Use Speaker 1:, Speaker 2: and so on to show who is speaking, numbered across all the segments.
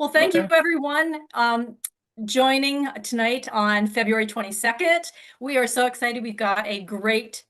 Speaker 1: Well, thank you
Speaker 2: Okay.
Speaker 1: everyone joining tonight on February 22nd. We are so excited. We've got a great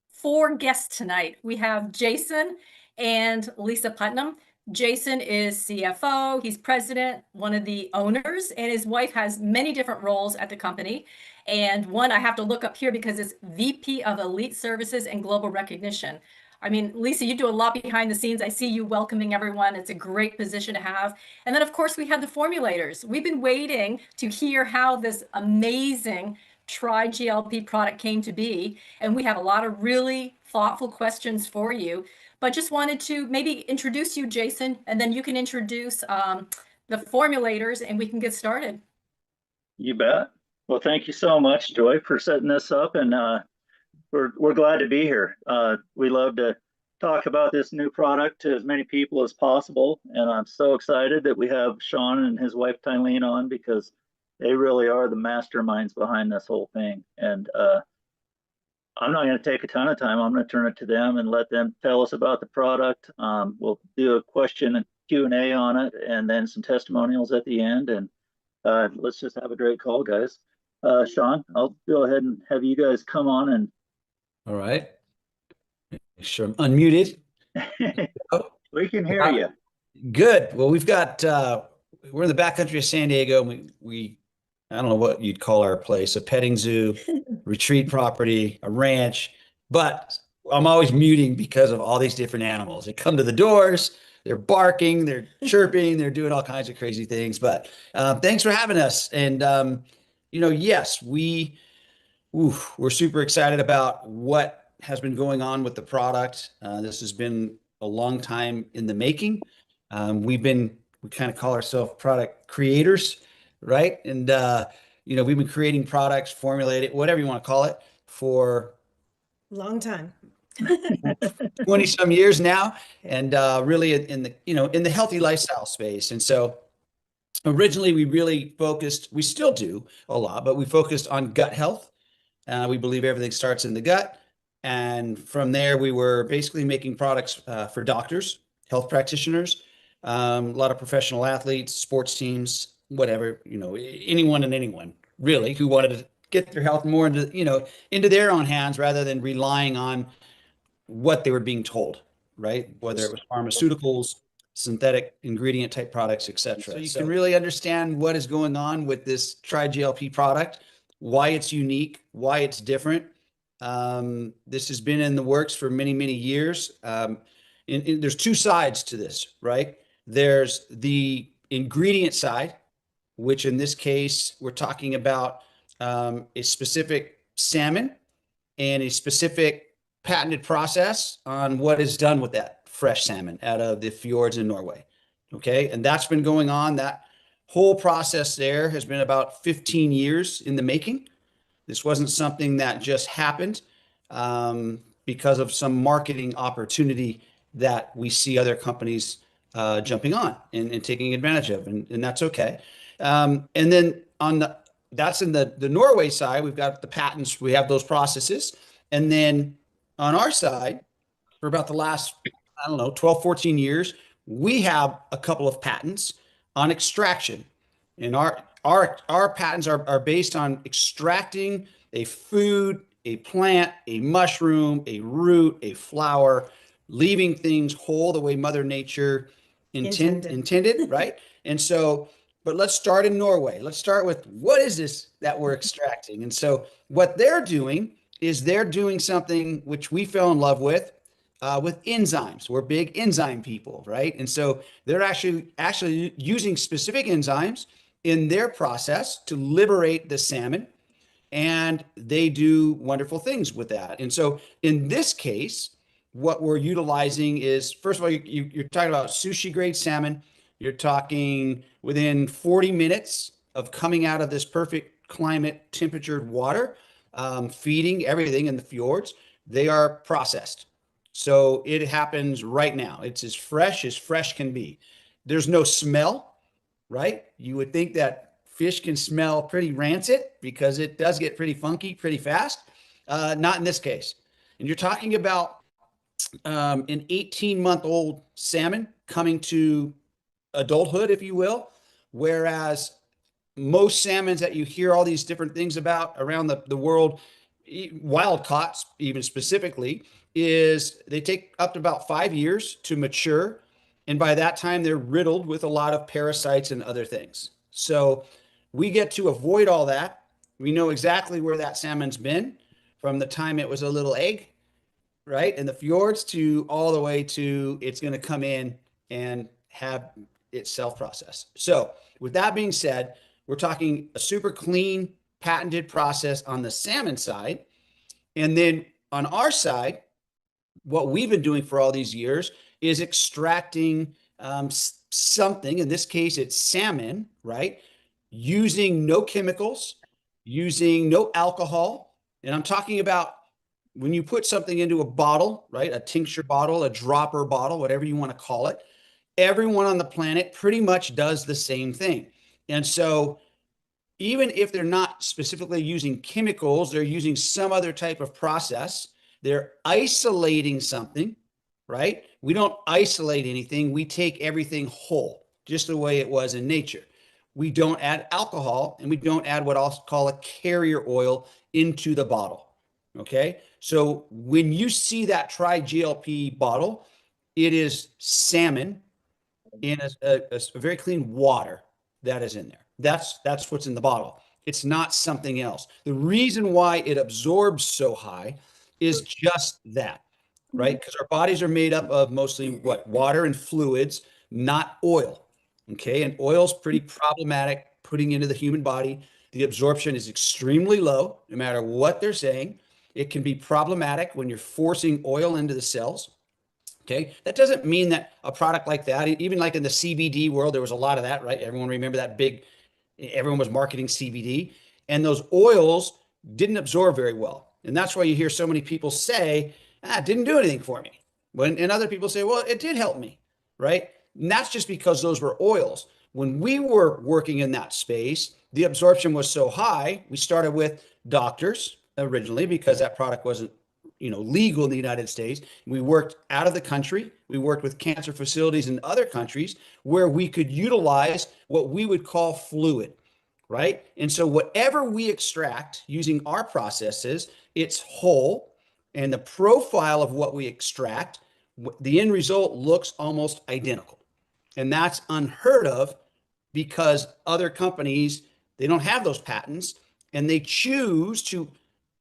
Speaker 1: four guests tonight. We have Jason and Lisa Putnam. Jason is CFO, he's president, one of the owners, and his wife has many different roles at the company. And one I have to look up here because it's VP of Elite Services and Global Recognition. I mean, Lisa, you do a lot behind the scenes. I see you welcoming everyone. It's a great position to have. And then, of course, we have the formulators. We've been waiting to hear how this amazing Tri-GLP product came to be. And we have a lot of really thoughtful questions for you. But just wanted to maybe introduce you, Jason, and then you can introduce the formulators and we can get started.
Speaker 2: You bet. Well, thank you so much, Joy, for setting this up, and we're glad to be here. We love to talk about this new product to as many people as possible, and I'm so excited that we have Sean and his wife Tylene on because they really are the masterminds behind this whole thing. And I'm not going to take a ton of time. I'm going to turn it to them and let them tell us about the product. We'll do a question and Q&A on it, and then some testimonials at the end. And let's just have a great call, guys. Sean, I'll go ahead and have you guys come on and.
Speaker 3: All right. Make sure I'm unmuted.
Speaker 2: We can hear you.
Speaker 3: Good. Well, we've got we're in the backcountry of San Diego. And we I don't know what you'd call our place, a petting zoo, retreat property, a ranch, but I'm always muting because of all these different animals. They come to the doors, they're barking, they're chirping, they're doing all kinds of crazy things. But thanks for having us. And yes, we're super excited about what has been going on with the product. This has been a long time in the making. We kind of call ourselves product creators, right? And we've been creating products, formulated, whatever you want to call it, for
Speaker 4: long time.
Speaker 3: 20 some years now, and really in the healthy lifestyle space. And so originally we really focused, we still do a lot, but we focused on gut health. We believe everything starts in the gut. And from there, we were basically making products for doctors, health practitioners, a lot of professional athletes, sports teams, whatever, anyone and anyone really who wanted to get their health more into their own hands rather than relying on what they were being told, right? Whether it was pharmaceuticals, synthetic ingredient type products, etc. So you can really understand what is going on with this Tri-GLP product, why it's unique, why it's different. This has been in the works for many, many years. There's two sides to this, right? There's the ingredient side, which in this case, we're talking about a specific salmon and a specific patented process on what is done with that fresh salmon out of the fjords in Norway. Okay. And that's been going on. That whole process there has been about 15 years in the making. This wasn't something that just happened because of some marketing opportunity that we see other companies jumping on and taking advantage of, and that's okay. And then that's in the Norway side, we've got the patents, we have those processes. And then on our side, for about the last, 12, 14 years, we have a couple of patents on extraction. And our patents are based on extracting a food, a plant, a mushroom, a root, a flower, leaving things whole the way Mother Nature intended, right? And so, but let's start in Norway. Let's start with what is this that we're extracting? And so what they're doing is they're doing something which we fell in love with enzymes. We're big enzyme people, right? And so they're actually using specific enzymes in their process to liberate the salmon, and they do wonderful things with that. And so in this case, what we're utilizing is, first of all, you're talking about sushi grade salmon. You're talking within 40 minutes of coming out of this perfect climate temperatured water, feeding everything in the fjords. They are processed. So it happens right now. It's as fresh can be. There's no smell, right? You would think that fish can smell pretty rancid because it does get pretty funky pretty fast. Not in this case. And you're talking about an 18-month-old salmon coming to adulthood, if you will, whereas most salmons that you hear all these different things about around the world, wild caught even specifically, is they take up to about 5 years to mature. And by that time, they're riddled with a lot of parasites and other things. So we get to avoid all that. We know exactly where that salmon's been from the time it was a little egg, right, in the fjords, to all the way to it's going to come in and have its self-process. So with that being said, we're talking a super clean, patented process on the salmon side. And then on our side, what we've been doing for all these years is extracting something. In this case, it's salmon, right? Using no chemicals, using no alcohol. And I'm talking about when you put something into a bottle, right? A tincture bottle, a dropper bottle, whatever you want to call it. Everyone on the planet pretty much does the same thing. And so even if they're not specifically using chemicals, they're using some other type of process. They're isolating something, right? We don't isolate anything. We take everything whole, just the way it was in nature. We don't add alcohol, and we don't add what I'll call a carrier oil into the bottle, okay? So when you see that Tri-GLP bottle, it is salmon in a very clean water that is in there. That's what's in the bottle. It's not something else. The reason why it absorbs so high is just that, right? Because our bodies are made up of mostly what? Water and fluids, not oil. Okay. And oil's pretty problematic putting into the human body. The absorption is extremely low, no matter what they're saying. It can be problematic when you're forcing oil into the cells. Okay. That doesn't mean that a product like that, even like in the CBD world, there was a lot of that, right? Everyone remember that everyone was marketing CBD, and those oils didn't absorb very well. And that's why you hear so many people say, it didn't do anything for me. And other people say, well, it did help me, right? And that's just because those were oils. When we were working in that space, the absorption was so high. We started with doctors originally because that product wasn't legal in the United States. We worked out of the country. We worked with cancer facilities in other countries where we could utilize what we would call fluid, right? And so whatever we extract using our processes, it's whole, and the profile of what we extract, the end result looks almost identical. And that's unheard of because other companies, they don't have those patents, and they choose to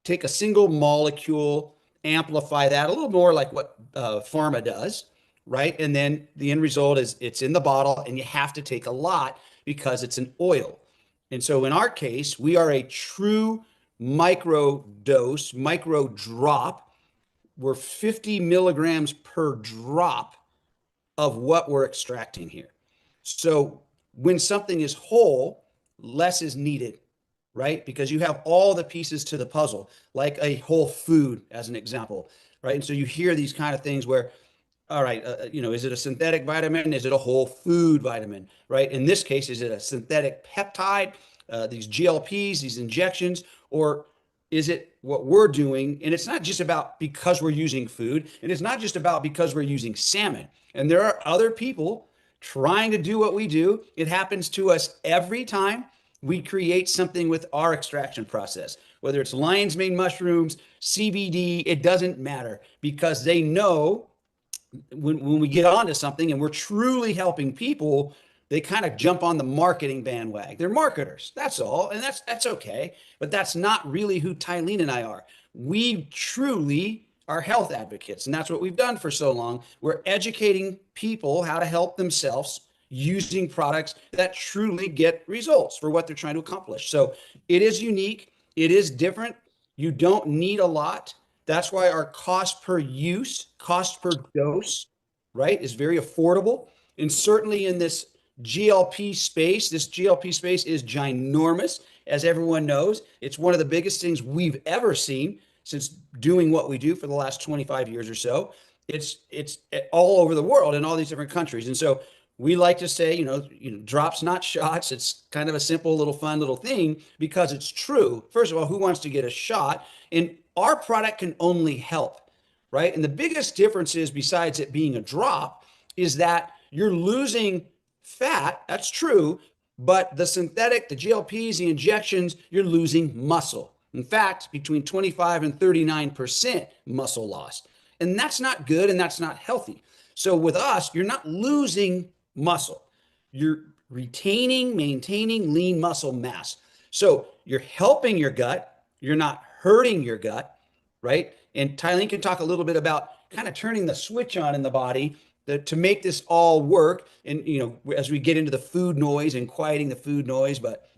Speaker 3: take a single molecule, amplify that a little more like what pharma does, right? And then the end result is it's in the bottle, and you have to take a lot because it's an oil. And so in our case, we are a true micro dose, micro drop. We're 50 milligrams per drop of what we're extracting here. So when something is whole, less is needed, right? Because you have all the pieces to the puzzle, like a whole food as an example, right? And so you hear these kind of things where, all right, is it a synthetic vitamin? Is it a whole food vitamin, right? In this case, is it a synthetic peptide, these GLPs, these injections, or is it what we're doing? And it's not just about because we're using food, and it's not just about because we're using salmon. And there are other people trying to do what we do. It happens to us every time we create something with our extraction process, whether it's lion's mane mushrooms, CBD, it doesn't matter, because they know when we get onto something and we're truly helping people, they kind of jump on the marketing bandwagon. They're marketers, that's all. And that's okay. But that's not really who Tylene and I are. We truly are health advocates. And that's what we've done for so long. We're educating people how to help themselves using products that truly get results for what they're trying to accomplish. So it is unique. It is different. You don't need a lot. That's why our cost per use, cost per dose, right, is very affordable. And certainly in this GLP space is ginormous, as everyone knows. It's one of the biggest things we've ever seen since doing what we do for the last 25 years or so. It's all over the world in all these different countries. And so we like to say, drops, not shots. It's kind of a simple little fun little thing because it's true. First of all, who wants to get a shot? And our product can only help, right? And the biggest difference is, besides it being a drop, is that you're losing fat. That's true, But the synthetic, the GLPs, the injections, you're losing muscle. In fact, between 25 and 39% muscle loss. And that's not good and that's not healthy. So with us, you're not losing muscle. You're retaining, maintaining lean muscle mass. So you're helping your gut. You're not hurting your gut, right? And Tylene can talk a little bit about kind of turning the switch on in the body to make this all work. And, as we get into the food noise and quieting the food noise, but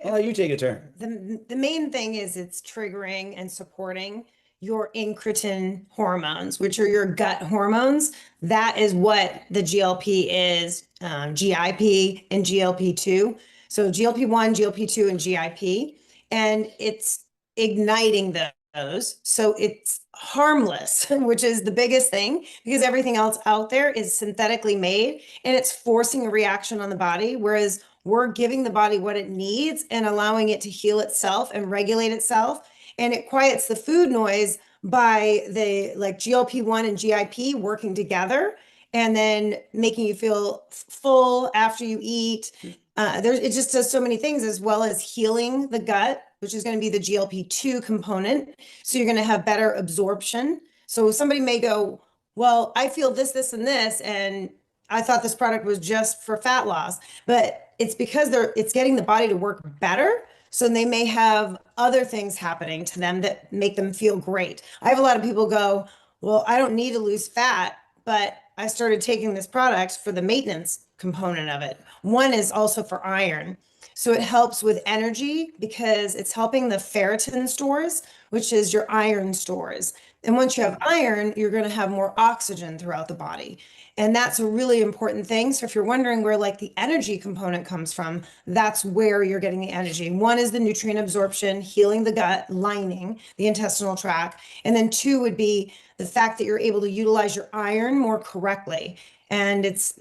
Speaker 3: I'll let you take a turn.
Speaker 4: The main thing is it's triggering and supporting your incretin hormones, which are your gut hormones. That is what the GLP is, GIP and GLP-2. So GLP-1, GLP-2, and GIP, and it's igniting those. So it's harmless, which is the biggest thing, because everything else out there is synthetically made and it's forcing a reaction on the body. Whereas we're giving the body what it needs and allowing it to heal itself and regulate itself. And it quiets the food noise by the GLP-1 and GIP working together and then making you feel full after you eat. It just does so many things, as well as healing the gut, which is going to be the GLP-2 component. So you're going to have better absorption. So somebody may go, well, I feel this, this, and this, and I thought this product was just for fat loss, but it's because it's getting the body to work better. So they may have other things happening to them that make them feel great. I have a lot of people go, well, I don't need to lose fat, but I started taking this product for the maintenance component of it. One is also for iron. So it helps with energy because it's helping the ferritin stores, which is your iron stores. And once you have iron, you're going to have more oxygen throughout the body. And that's a really important thing. So if you're wondering where the energy component comes from, that's where you're getting the energy. One is the nutrient absorption, healing the gut lining, the intestinal tract. And then two would be the fact that you're able to utilize your iron more correctly. And that's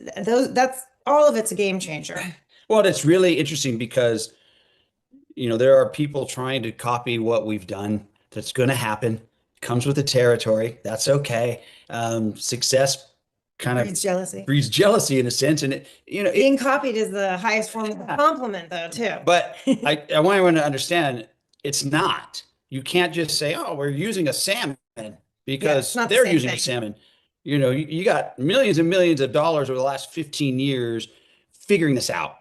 Speaker 4: all of it's a game changer.
Speaker 3: Well, it's really interesting because, there are people trying to copy what we've done. That's going to happen. It comes with the territory. That's okay. Success kind of breeds jealousy in a sense. And
Speaker 4: being copied is the highest form of compliment though, too.
Speaker 3: But I want everyone to understand it's not. You can't just say, oh, we're using a salmon because they're using a salmon. You got millions and millions of dollars over the last 15 years figuring this out,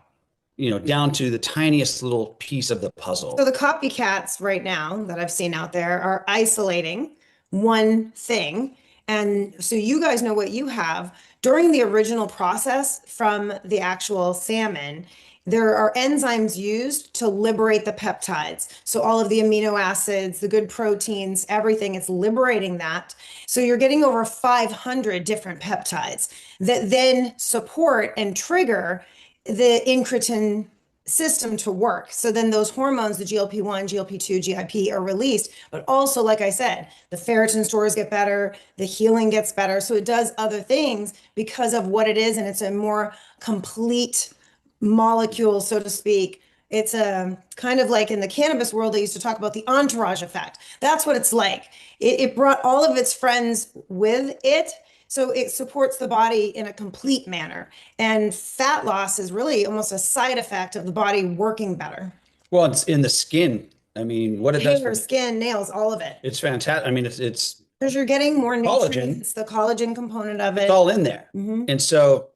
Speaker 3: down to the tiniest little piece of the puzzle.
Speaker 4: So the copycats right now that I've seen out there are isolating one thing. And so you guys know what you have. During the original process from the actual salmon, there are enzymes used to liberate the peptides. So all of the amino acids, the good proteins, everything, it's liberating that. So you're getting over 500 different peptides that then support and trigger the incretin system to work. So then those hormones, the GLP-1, GLP-2, GIP are released, but also, like I said, the ferritin stores get better, the healing gets better. So it does other things because of what it is. And it's a more complete molecule, so to speak. It's a kind of like in the cannabis world, they used to talk about the entourage effect. That's what it's like. It brought all of its friends with it. So it supports the body in a complete manner. And fat loss is really almost a side effect of the body working better.
Speaker 3: Well, it's in the skin. I mean, what it does
Speaker 4: for skin, nails, all of it.
Speaker 3: It's fantastic. I mean, it's
Speaker 4: because you're getting more nutrients.
Speaker 3: Collagen.
Speaker 4: It's the collagen component of it.
Speaker 3: It's all in there.
Speaker 4: Mhm.
Speaker 3: And so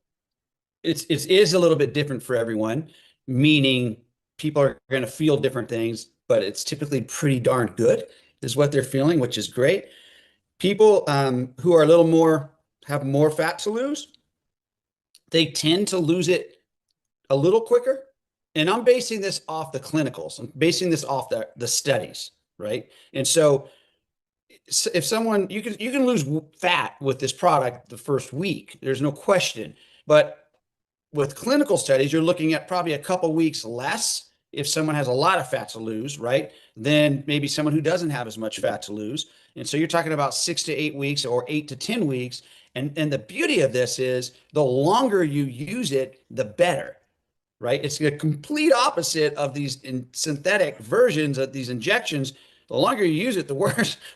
Speaker 3: it is a little bit different for everyone, meaning people are going to feel different things, but it's typically pretty darn good is what they're feeling, which is great. People who are a little more, have more fat to lose, they tend to lose it a little quicker. And I'm basing this off the clinicals. I'm basing this off the studies, right? And so if someone, you can lose fat with this product the first week, there's no question. But with clinical studies, you're looking at probably a couple weeks less if someone has a lot of fat to lose, right? Than maybe someone who doesn't have as much fat to lose. And so you're talking about 6 to 8 weeks or 8 to 10 weeks. And the beauty of this is the longer you use it, the better, right? It's the complete opposite of these synthetic versions of these injections. The longer you use it, the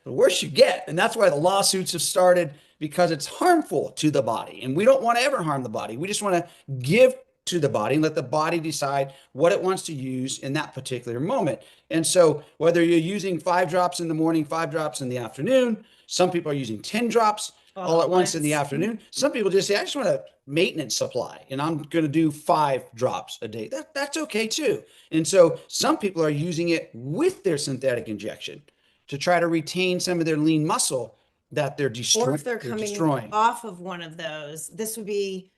Speaker 3: worse you get. And that's why the lawsuits have started, because it's harmful to the body. And we don't want to ever harm the body. We just want to give to the body and let the body decide what it wants to use in that particular moment. And so whether you're using 5 drops in the morning, 5 drops in the afternoon, some people are using 10 drops all at once in the afternoon. Some people just say, I just want a maintenance supply and I'm going to do 5 drops a day. That's okay too. And so some people are using it with their synthetic injection to try to retain some of their lean muscle that they're
Speaker 4: Or
Speaker 3: destroying.
Speaker 4: if they're coming off of one of those, this would be,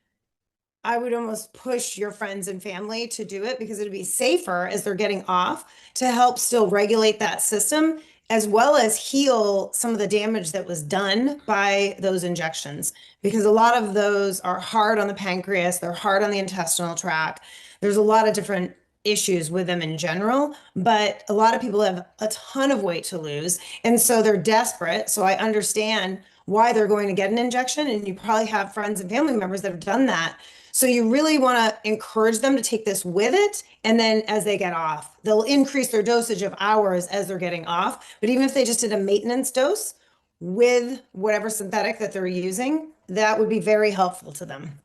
Speaker 4: I would almost push your friends and family to do it because it'd be safer as they're getting off to help still regulate that system as well as heal some of the damage that was done by those injections. Because a lot of those are hard on the pancreas, they're hard on the intestinal tract. There's a lot of different issues with them in general, but a lot of people have a ton of weight to lose. And so they're desperate. So I understand why they're going to get an injection. And you probably have friends and family members that have done that. So you really want to encourage them to take this with it. And then as they get off, they'll increase their dosage of hours as they're getting off. But even if they just did a maintenance dose with whatever synthetic that they're using, that would be very helpful to them.